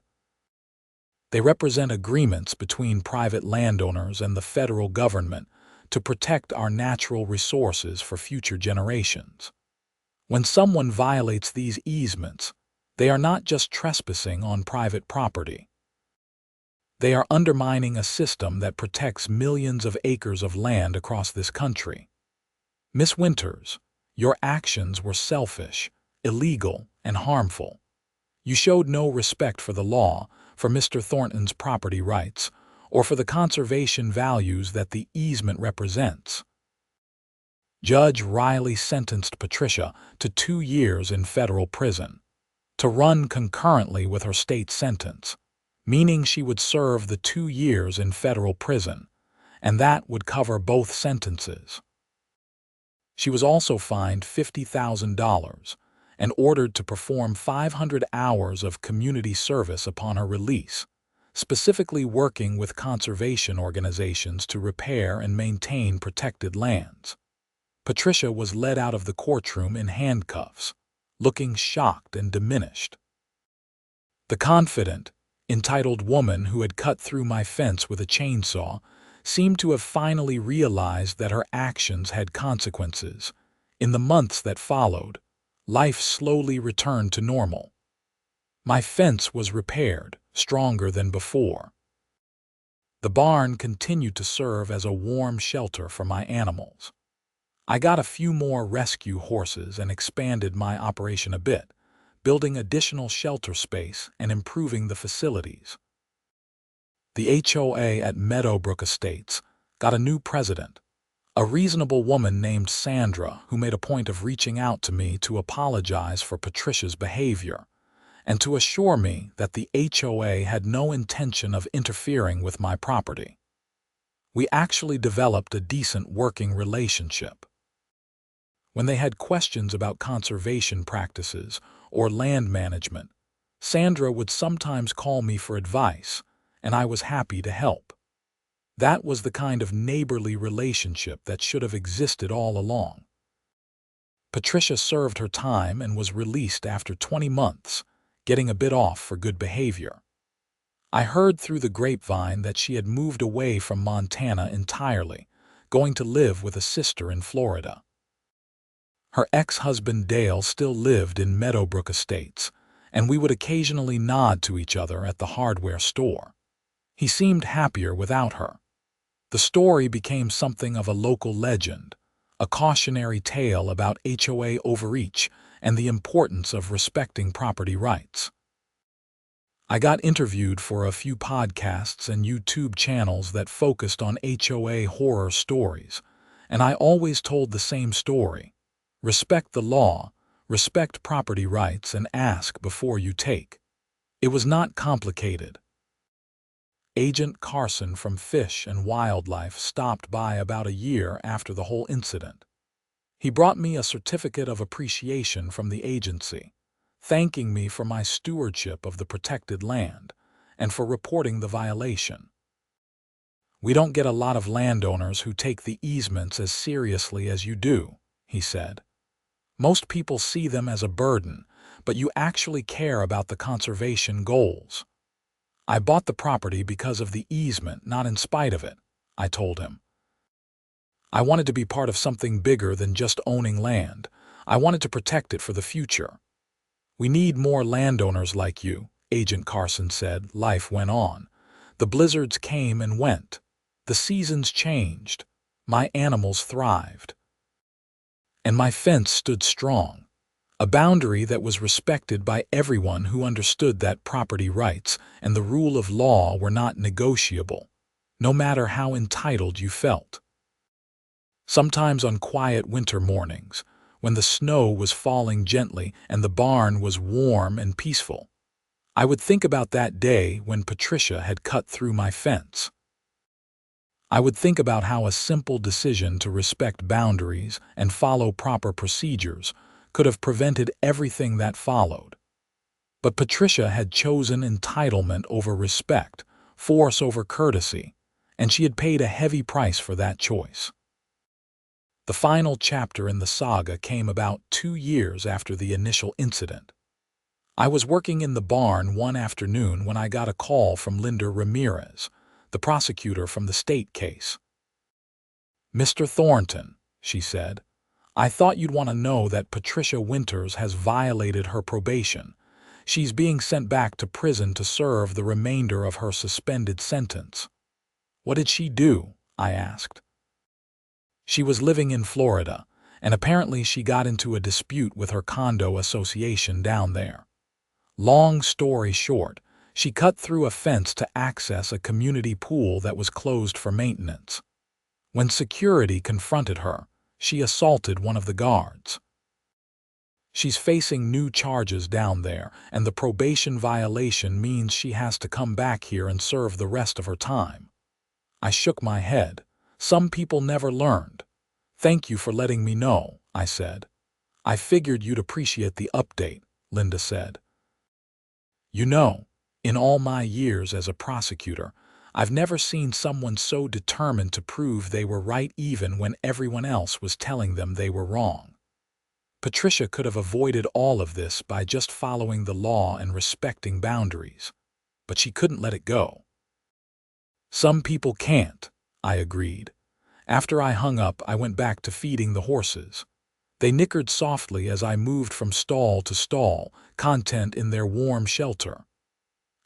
They represent agreements between private landowners and the federal government to protect our natural resources for future generations. When someone violates these easements, they are not just trespassing on private property. They are undermining a system that protects millions of acres of land across this country. Miss Winters, your actions were selfish, illegal, and harmful. You showed no respect for the law, for Mr. Thornton's property rights, or for the conservation values that the easement represents. Judge Riley sentenced Patricia to 2 years in federal prison, to run concurrently with her state sentence, meaning she would serve the 2 years in federal prison, and that would cover both sentences. She was also fined $50,000 and ordered to perform 500 hours of community service upon her release, specifically working with conservation organizations to repair and maintain protected lands. Patricia was led out of the courtroom in handcuffs, looking shocked and diminished. The confident, entitled woman who had cut through my fence with a chainsaw seemed to have finally realized that her actions had consequences. In the months that followed, life slowly returned to normal. My fence was repaired, stronger than before. The barn continued to serve as a warm shelter for my animals. I got a few more rescue horses and expanded my operation a bit, building additional shelter space and improving the facilities. The HOA at Meadowbrook Estates got a new president, a reasonable woman named Sandra who made a point of reaching out to me to apologize for Patricia's behavior and to assure me that the HOA had no intention of interfering with my property. We actually developed a decent working relationship. When they had questions about conservation practices or land management, Sandra would sometimes call me for advice, and I was happy to help. That was the kind of neighborly relationship that should have existed all along. Patricia served her time and was released after 20 months, getting a bit off for good behavior. I heard through the grapevine that she had moved away from Montana entirely, going to live with a sister in Florida. Her ex-husband Dale still lived in Meadowbrook Estates, and we would occasionally nod to each other at the hardware store. He seemed happier without her. The story became something of a local legend, a cautionary tale about HOA overreach and the importance of respecting property rights. I got interviewed for a few podcasts and YouTube channels that focused on HOA horror stories, and I always told the same story. Respect the law, respect property rights, and ask before you take. It was not complicated. Agent Carson from Fish and Wildlife stopped by about a year after the whole incident. He brought me a certificate of appreciation from the agency, thanking me for my stewardship of the protected land and for reporting the violation. "We don't get a lot of landowners who take the easements as seriously as you do," he said. "Most people see them as a burden, but you actually care about the conservation goals." "I bought the property because of the easement, not in spite of it," I told him. "I wanted to be part of something bigger than just owning land. I wanted to protect it for the future." "We need more landowners like you," Agent Carson said. Life went on. The blizzards came and went. The seasons changed. My animals thrived. And my fence stood strong, a boundary that was respected by everyone who understood that property rights and the rule of law were not negotiable, no matter how entitled you felt. Sometimes on quiet winter mornings, when the snow was falling gently and the barn was warm and peaceful, I would think about that day when Patricia had cut through my fence. I would think about how a simple decision to respect boundaries and follow proper procedures could have prevented everything that followed. But Patricia had chosen entitlement over respect, force over courtesy, and she had paid a heavy price for that choice. The final chapter in the saga came about 2 years after the initial incident. I was working in the barn one afternoon when I got a call from Linda Ramirez, the prosecutor from the state case. "Mr. Thornton," she said, "I thought you'd want to know that Patricia Winters has violated her probation. She's being sent back to prison to serve the remainder of her suspended sentence." "What did she do?" I asked. "She was living in Florida, and apparently she got into a dispute with her condo association down there. Long story short, she cut through a fence to access a community pool that was closed for maintenance. When security confronted her, she assaulted one of the guards. She's facing new charges down there, and the probation violation means she has to come back here and serve the rest of her time." I shook my head. "Some people never learned." "Thank you for letting me know," I said. "I figured you'd appreciate the update," Linda said. "You know, in all my years as a prosecutor, I've never seen someone so determined to prove they were right even when everyone else was telling them they were wrong. Patricia could have avoided all of this by just following the law and respecting boundaries, but she couldn't let it go." "Some people can't," I agreed. After I hung up, I went back to feeding the horses. They nickered softly as I moved from stall to stall, content in their warm shelter.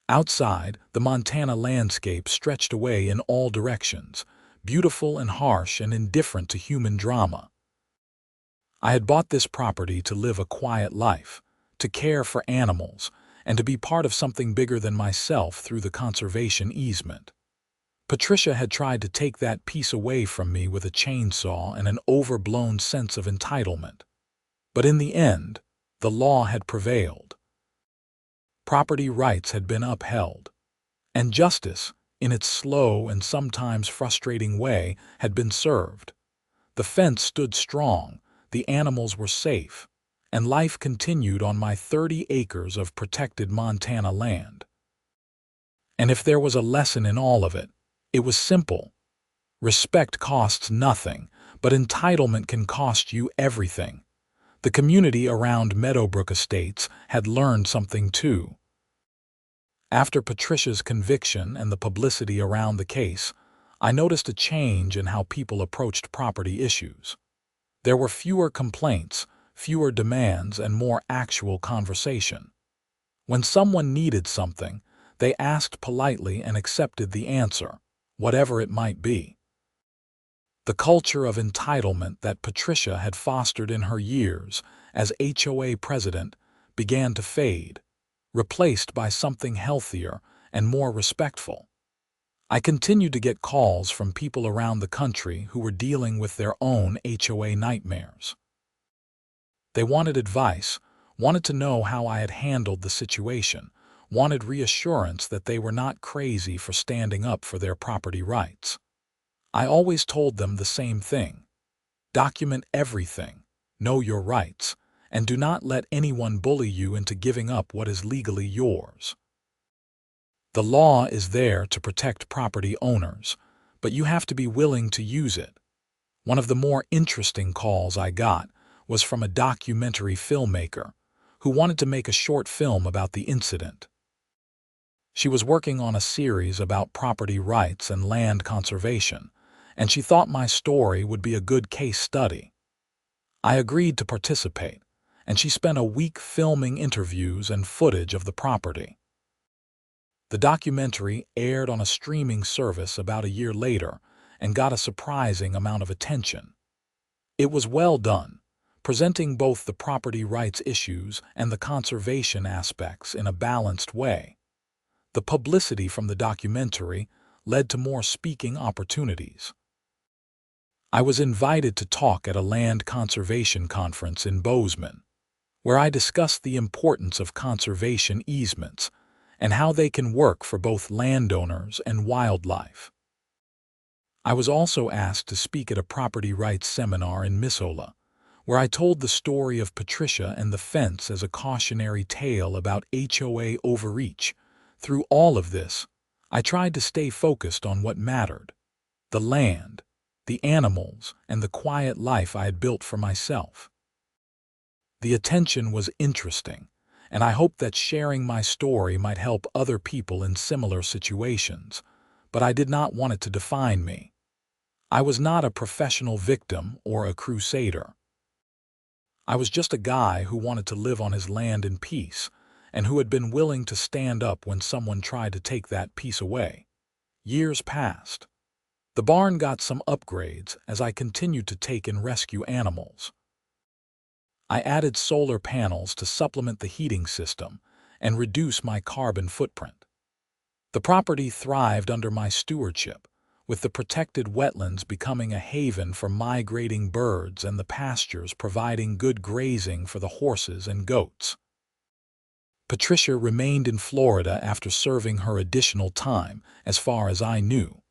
Outside, the Montana landscape stretched away in all directions, beautiful and harsh and indifferent to human drama. I had bought this property to live a quiet life, to care for animals, and to be part of something bigger than myself through the conservation easement. Patricia had tried to take that peace away from me with a chainsaw and an overblown sense of entitlement. But in the end, the law had prevailed. Property rights had been upheld, and justice, in its slow and sometimes frustrating way, had been served. The fence stood strong, the animals were safe, and life continued on my 30 acres of protected Montana land. And if there was a lesson in all of it, it was simple. Respect costs nothing, but entitlement can cost you everything. The community around Meadowbrook Estates had learned something too. After Patricia's conviction and the publicity around the case, I noticed a change in how people approached property issues. There were fewer complaints, fewer demands, and more actual conversation. When someone needed something, they asked politely and accepted the answer, whatever it might be. The culture of entitlement that Patricia had fostered in her years as HOA president began to fade, replaced by something healthier and more respectful. I continued to get calls from people around the country who were dealing with their own HOA nightmares. They wanted advice, wanted to know how I had handled the situation, wanted reassurance that they were not crazy for standing up for their property rights. I always told them the same thing: document everything, know your rights, and do not let anyone bully you into giving up what is legally yours. The law is there to protect property owners, but you have to be willing to use it. One of the more interesting calls I got was from a documentary filmmaker who wanted to make a short film about the incident. She was working on a series about property rights and land conservation, and she thought my story would be a good case study. I agreed to participate, and she spent a week filming interviews and footage of the property. The documentary aired on a streaming service about a year later and got a surprising amount of attention. It was well done, presenting both the property rights issues and the conservation aspects in a balanced way. The publicity from the documentary led to more speaking opportunities. I was invited to talk at a land conservation conference in Bozeman, where I discussed the importance of conservation easements and how they can work for both landowners and wildlife. I was also asked to speak at a property rights seminar in Missoula, where I told the story of Patricia and the fence as a cautionary tale about HOA overreach. Through all of this, I tried to stay focused on what mattered: the land, the animals, and the quiet life I had built for myself. The attention was interesting, and I hoped that sharing my story might help other people in similar situations, but I did not want it to define me. I was not a professional victim or a crusader. I was just a guy who wanted to live on his land in peace, and who had been willing to stand up when someone tried to take that peace away. Years passed. The barn got some upgrades as I continued to take and rescue animals. I added solar panels to supplement the heating system and reduce my carbon footprint. The property thrived under my stewardship, with the protected wetlands becoming a haven for migrating birds and the pastures providing good grazing for the horses and goats. Patricia remained in Florida after serving her additional time, as far as I knew.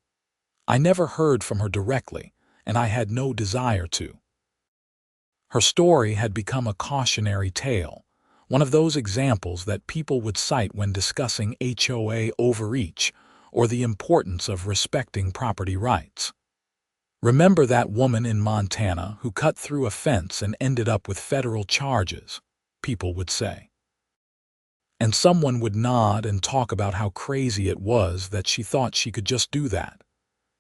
I never heard from her directly, and I had no desire to. Her story had become a cautionary tale, one of those examples that people would cite when discussing HOA overreach or the importance of respecting property rights. "Remember that woman in Montana who cut through a fence and ended up with federal charges?" people would say. And someone would nod and talk about how crazy it was that she thought she could just do that.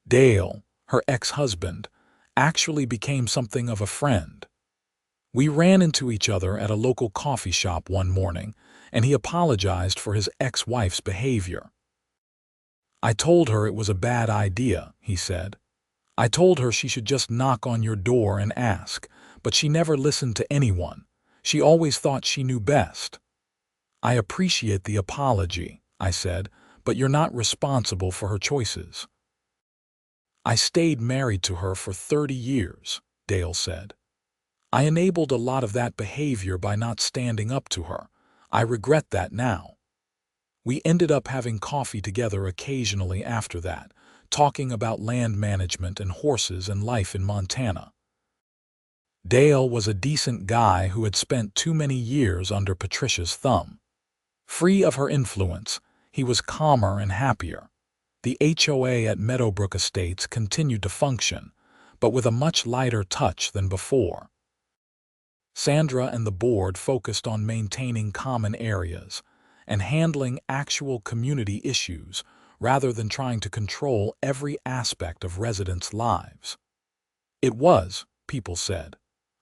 Dale, her ex-husband, actually became something of a friend. We ran into each other at a local coffee shop one morning, and he apologized for his ex-wife's behavior. "I told her it was a bad idea," he said. "I told her she should just knock on your door and ask, but she never listened to anyone. She always thought she knew best." "I appreciate the apology," I said, "but you're not responsible for her choices." "I stayed married to her for 30 years, Dale said. "I enabled a lot of that behavior by not standing up to her. I regret that now." We ended up having coffee together occasionally after that, talking about land management and horses and life in Montana. Dale was a decent guy who had spent too many years under Patricia's thumb. Free of her influence, he was calmer and happier. The HOA at Meadowbrook Estates continued to function, but with a much lighter touch than before. Sandra and the board focused on maintaining common areas and handling actual community issues rather than trying to control every aspect of residents' lives. It was, people said,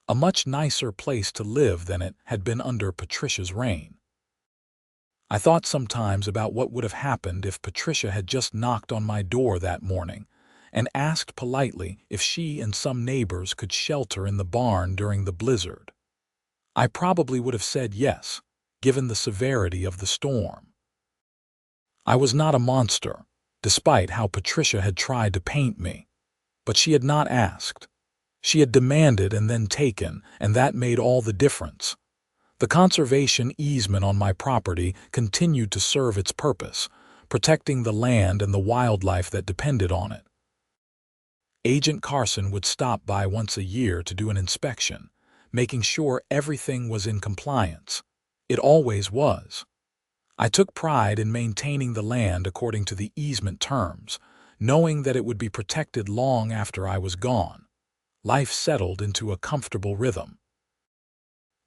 a much nicer place to live than it had been under Patricia's reign. I thought sometimes about what would have happened if Patricia had just knocked on my door that morning and asked politely if she and some neighbors could shelter in the barn during the blizzard. I probably would have said yes, given the severity of the storm. I was not a monster, despite how Patricia had tried to paint me. But she had not asked. She had demanded and then taken, and that made all the difference. The conservation easement on my property continued to serve its purpose, protecting the land and the wildlife that depended on it. Agent Carson would stop by once a year to do an inspection, making sure everything was in compliance. It always was. I took pride in maintaining the land according to the easement terms, knowing that it would be protected long after I was gone. Life settled into a comfortable rhythm.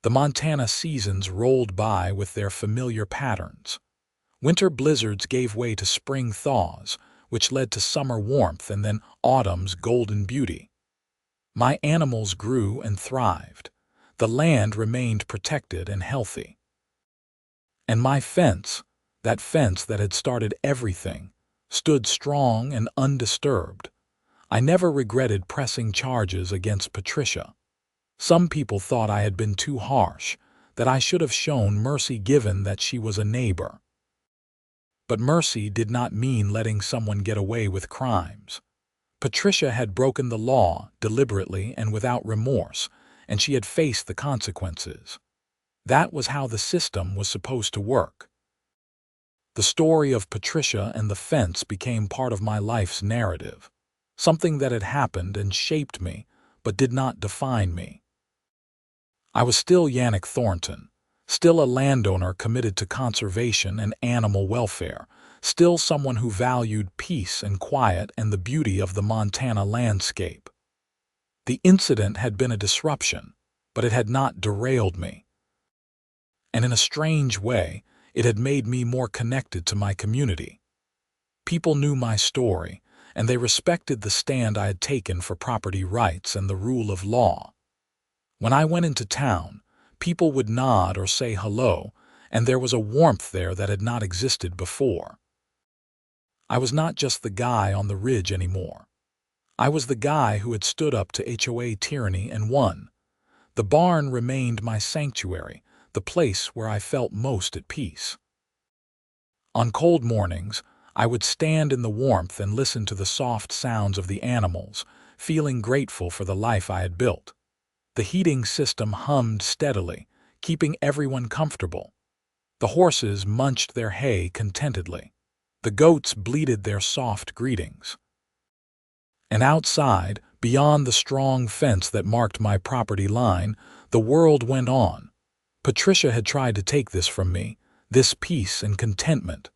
The Montana seasons rolled by with their familiar patterns. Winter blizzards gave way to spring thaws, which led to summer warmth and then autumn's golden beauty. My animals grew and thrived. The land remained protected and healthy. And my fence, that fence that had started everything, stood strong and undisturbed. I never regretted pressing charges against Patricia. Some people thought I had been too harsh, that I should have shown mercy given that she was a neighbor. But mercy did not mean letting someone get away with crimes. Patricia had broken the law deliberately and without remorse, and she had faced the consequences. That was how the system was supposed to work. The story of Patricia and the fence became part of my life's narrative, something that had happened and shaped me, but did not define me. I was still Yannick Thornton, still a landowner committed to conservation and animal welfare, still someone who valued peace and quiet and the beauty of the Montana landscape. The incident had been a disruption, but it had not derailed me. And in a strange way, it had made me more connected to my community. People knew my story, and they respected the stand I had taken for property rights and the rule of law. When I went into town, people would nod or say hello, and there was a warmth there that had not existed before. I was not just the guy on the ridge anymore. I was the guy who had stood up to HOA tyranny and won. The barn remained my sanctuary, the place where I felt most at peace. On cold mornings, I would stand in the warmth and listen to the soft sounds of the animals, feeling grateful for the life I had built. The heating system hummed steadily, keeping everyone comfortable. The horses munched their hay contentedly. The goats bleated their soft greetings. And outside, beyond the strong fence that marked my property line, the world went on. Patricia had tried to take this from me, this peace and contentment.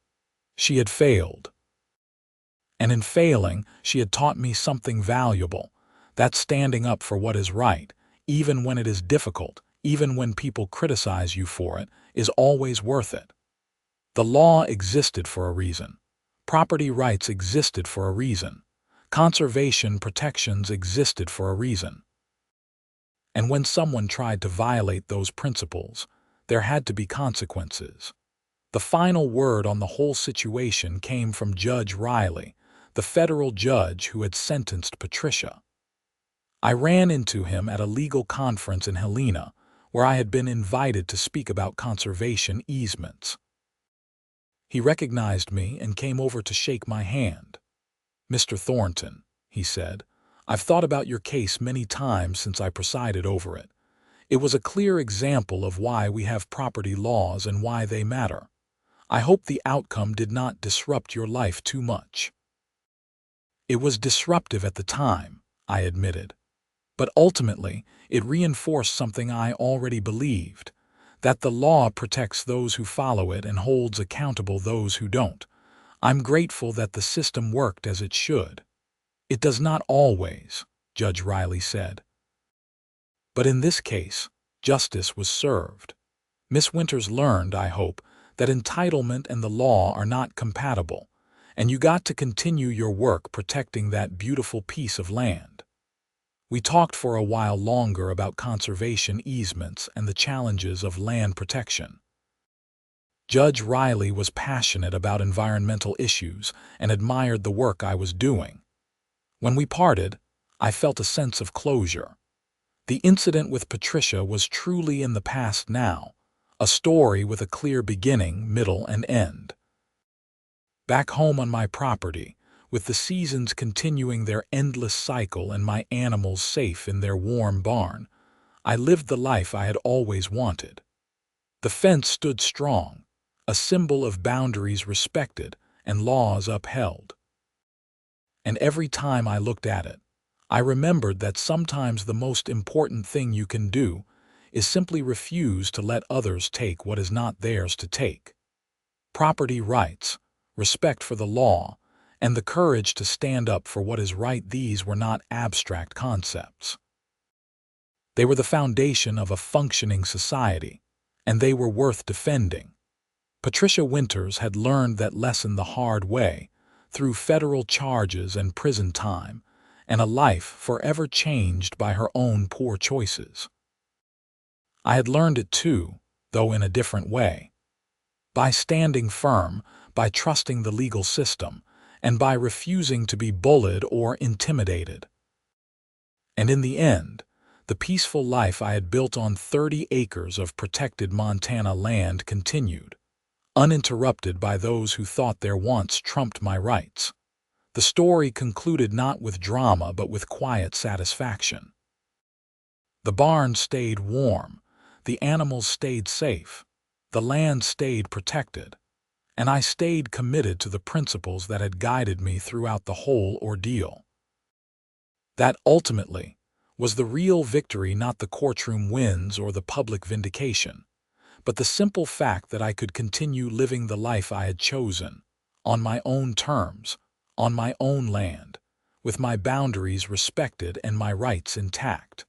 She had failed. And in failing, she had taught me something valuable, that standing up for what is right, even when it is difficult, even when people criticize you for it, is always worth it. The law existed for a reason. Property rights existed for a reason. Conservation protections existed for a reason. And when someone tried to violate those principles, there had to be consequences. The final word on the whole situation came from Judge Riley, the federal judge who had sentenced Patricia. I ran into him at a legal conference in Helena, where I had been invited to speak about conservation easements. He recognized me and came over to shake my hand. "Mr. Thornton," he said, "I've thought about your case many times since I presided over it. It was a clear example of why we have property laws and why they matter. I hope the outcome did not disrupt your life too much." It was disruptive at the time, I admitted. But ultimately, it reinforced something I already believed, that the law protects those who follow it and holds accountable those who don't. I'm grateful that the system worked as it should. "It does not always," Judge Riley said. "But in this case, justice was served. Miss Winters learned, I hope, that entitlement and the law are not compatible, and you got to continue your work protecting that beautiful piece of land." We talked for a while longer about conservation easements and the challenges of land protection. Judge Riley was passionate about environmental issues and admired the work I was doing. When we parted, I felt a sense of closure. The incident with Patricia was truly in the past now, a story with a clear beginning, middle, and end. Back home on my property, with the seasons continuing their endless cycle and my animals safe in their warm barn, I lived the life I had always wanted. The fence stood strong, a symbol of boundaries respected and laws upheld. And every time I looked at it, I remembered that sometimes the most important thing you can do is simply refuse to let others take what is not theirs to take. Property rights, respect for the law, and the courage to stand up for what is right, these were not abstract concepts. They were the foundation of a functioning society, and they were worth defending. Patricia Winters had learned that lesson the hard way, through federal charges and prison time, and a life forever changed by her own poor choices. I had learned it too, though in a different way. By standing firm, by trusting the legal system, and by refusing to be bullied or intimidated. And in the end, the peaceful life I had built on 30 acres of protected Montana land continued, uninterrupted by those who thought their wants trumped my rights. The story concluded not with drama but with quiet satisfaction. The barn stayed warm, the animals stayed safe, the land stayed protected, and I stayed committed to the principles that had guided me throughout the whole ordeal. That ultimately Was the real victory not the courtroom wins or the public vindication, but the simple fact that I could continue living the life I had chosen, on my own terms, on my own land, with my boundaries respected and my rights intact?